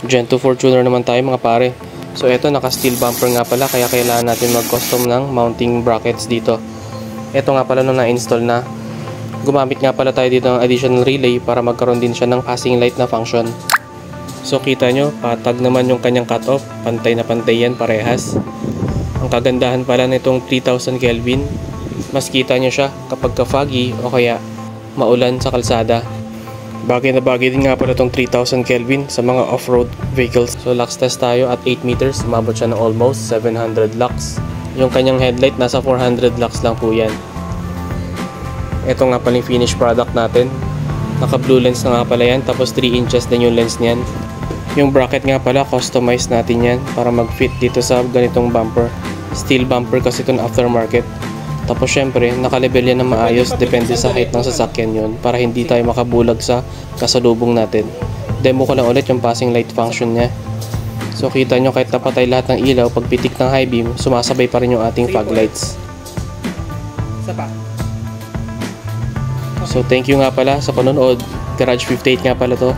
Gen 2 Fortuner naman tayo mga pare. So ito naka steel bumper nga pala, kaya kailangan natin mag custom ng mounting brackets dito. Ito nga pala nung na-install na, gumamit nga pala tayo dito ng additional relay para magkaroon din siya ng passing light na function. So kita nyo, patag naman yung kanyang cutoff, pantay na pantay yan parehas. Ang kagandahan pala nitong 3000 Kelvin, mas kita nyo siya kapag ka-foggy o kaya maulan sa kalsada. Bagay na bagay din nga pala itong 3000 Kelvin sa mga off-road vehicles. So lux test tayo at 8 meters, umabot siya ng almost 700 lux. Yung kanyang headlight nasa 400 lux lang po yan. Ito nga pala yung finished product natin. Naka blue lens na nga pala yan, tapos 3 inches din yung lens niyan. Yung bracket nga pala, customize natin yan para mag-fit dito sa ganitong bumper. Steel bumper kasi ito na aftermarket. Tapos syempre, nakalibel yan ng maayos, depende sa height ng sasakyan yun, para hindi tayo makabulag sa kasalubong natin. Demo ko lang ulit yung passing light function niya. So kita nyo, kahit napatay lahat ng ilaw, pag pitik ng high beam, sumasabay pa rin yung ating fog lights. So thank you nga pala sa panonood. Garage 58 nga pala to.